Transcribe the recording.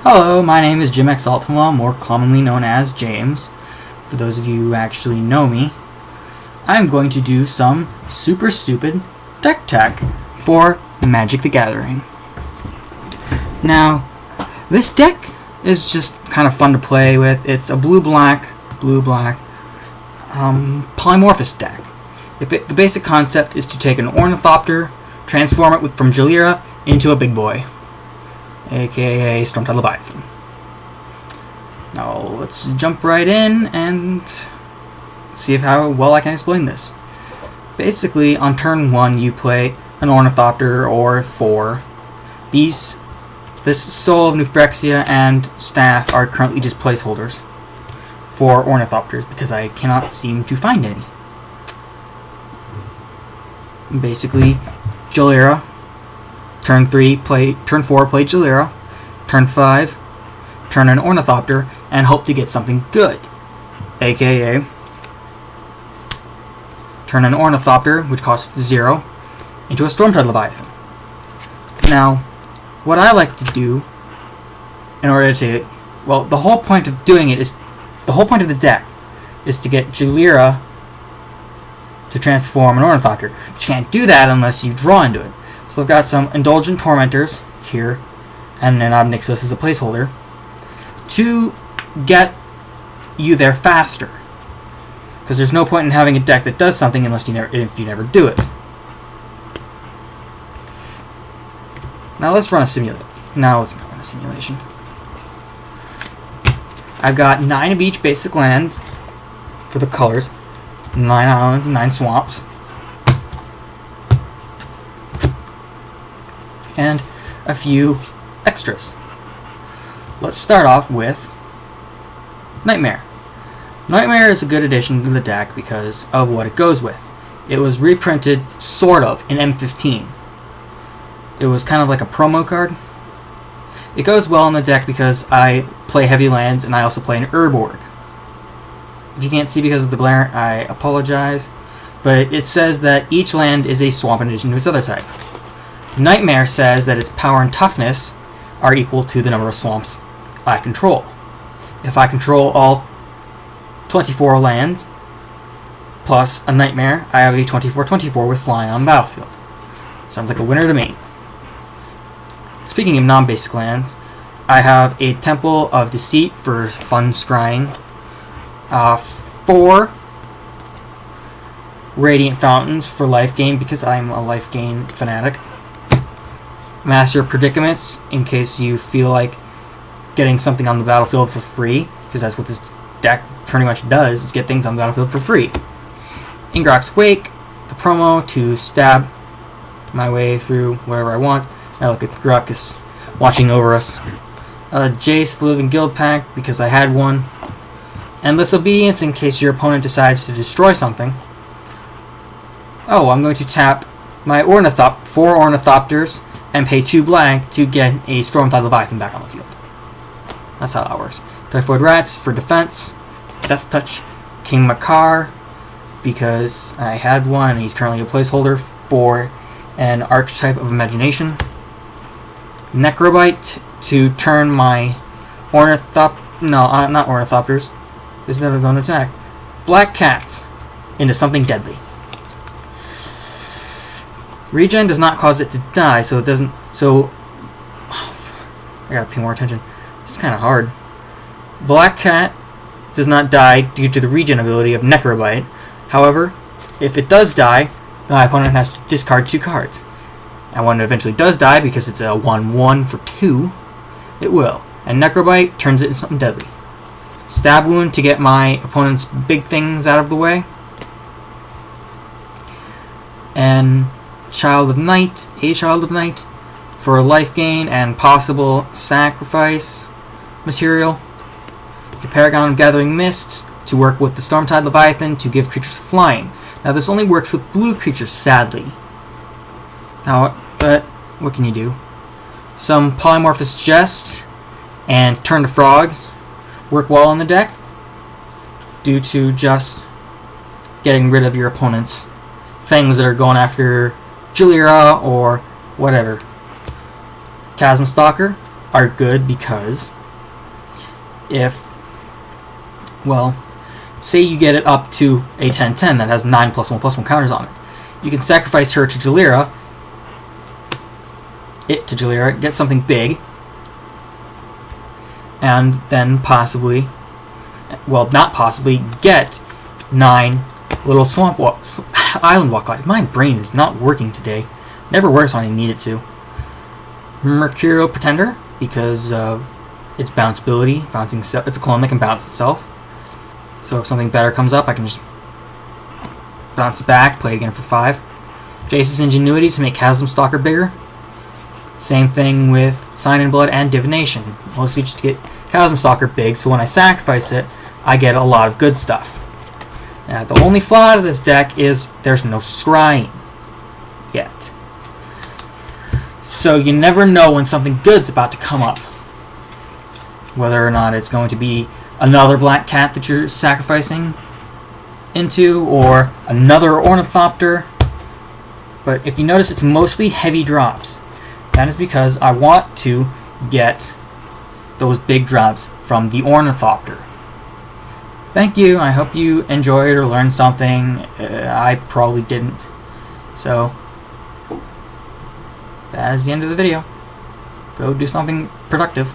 Hello, my name is JimxUltima, more commonly known as James. For those of you who actually know me, I'm going to do some super stupid deck tech for Magic the Gathering. Now, this deck is just kind of fun to play with. It's a blue-black Polymorphist deck. The basic concept is to take an Ornithopter, transform it from Jalira into a big boy, aka Stormtide Leviathan. Now let's jump right in and see how well I can explain this. Basically, on turn 1 you play an Ornithopter or 4. This Soul of Nufrexia and Staff are currently just placeholders for Ornithopters because I cannot seem to find any. Basically, Jalira. Turn 4, play Jalira. Turn 5, turn an Ornithopter and hope to get something good. AKA, turn an Ornithopter, which costs 0, into a Stormtide Leviathan. Now, what I like to do in order to, well, the whole point of doing it is, the whole point of the deck is to get Jalira to transform an Ornithopter. But you can't do that unless you draw into it. So I've got some Indulgent Tormentors here, and then Obnixos as a placeholder, to get you there faster. Because there's no point in having a deck that does something unless if you never do it. Now let's run a simulation. I've got 9 of each basic lands for the colors, 9 islands and 9 swamps, and a few extras. Let's start off with Nightmare. Nightmare is a good addition to the deck because of what it goes with. It was reprinted, sort of, in M15. It was kind of like a promo card. It goes well in the deck because I play heavy lands and I also play an Urborg. If you can't see because of the glare, I apologize. But it says that each land is a swamp in addition to its other type. Nightmare says that its power and toughness are equal to the number of swamps I control. If I control all 24 lands, plus a Nightmare, I have a 24/24 with flying on the battlefield. Sounds like a winner to me. Speaking of non-basic lands, I have a Temple of Deceit for fun scrying, 4 Radiant Fountains for life gain because I'm a life gain fanatic, Master of Predicaments in case you feel like getting something on the battlefield for free, because that's what this deck pretty much does, is get things on the battlefield for free. Ingrok's Wake, the promo to stab my way through whatever I want. Now look at Gruckus watching over us. Jace, the Living Guild Pack, because I had one. Endless Obedience in case your opponent decides to destroy something. Oh, I'm going to tap my 4 Ornithopters and pay 2 black to get a Stormtide Leviathan back on the field. That's how that works. Typhoid Rats for defense. Death Touch. King Makar, because I had one and he's currently a placeholder for an archetype of imagination. Necrobite to turn my not Ornithopters, this never going to attack, Black Cats into something deadly. Regen does not cause it to die, so it doesn't, I gotta pay more attention. This is kind of hard. Black Cat does not die due to the regen ability of Necrobite. However, if it does die, my opponent has to discard 2 cards. And when it eventually does die, because it's a 1/1 for 2, it will. And Necrobite turns it into something deadly. Stab Wound to get my opponent's big things out of the way. And Child of Night, for life gain and possible sacrifice material. The Paragon of Gathering Mists to work with the Stormtide Leviathan to give creatures flying. Now this only works with blue creatures, sadly. But what can you do? Some Polymorphist Jest and Turn to Frogs work well in the deck due to just getting rid of your opponent's things that are going after Jalira or whatever. Chasm Stalker are good because if, well, say you get it up to a 10-10 that has 9+1/+1 counters on it. You can sacrifice her to Jalira, get something big, and then possibly, well, not possibly, get 9 little island walk life. My brain is not working today. Never works when I need it to. Mercurial Pretender, because of its bounceability. It's a clone that can bounce itself. So if something better comes up, I can just bounce it back, play it again for 5. Jace's Ingenuity to make Chasm Stalker bigger. Same thing with Sign in Blood and Divination. Mostly just to get Chasm Stalker big, so when I sacrifice it, I get a lot of good stuff. Now, the only flaw to this deck is there's no scrying yet. So you never know when something good's about to come up. Whether or not it's going to be another black cat that you're sacrificing into, or another Ornithopter. But if you notice, it's mostly heavy drops. That is because I want to get those big drops from the Ornithopter. Thank you. I hope you enjoyed or learned something. I probably didn't. So, that is the end of the video. Go do something productive.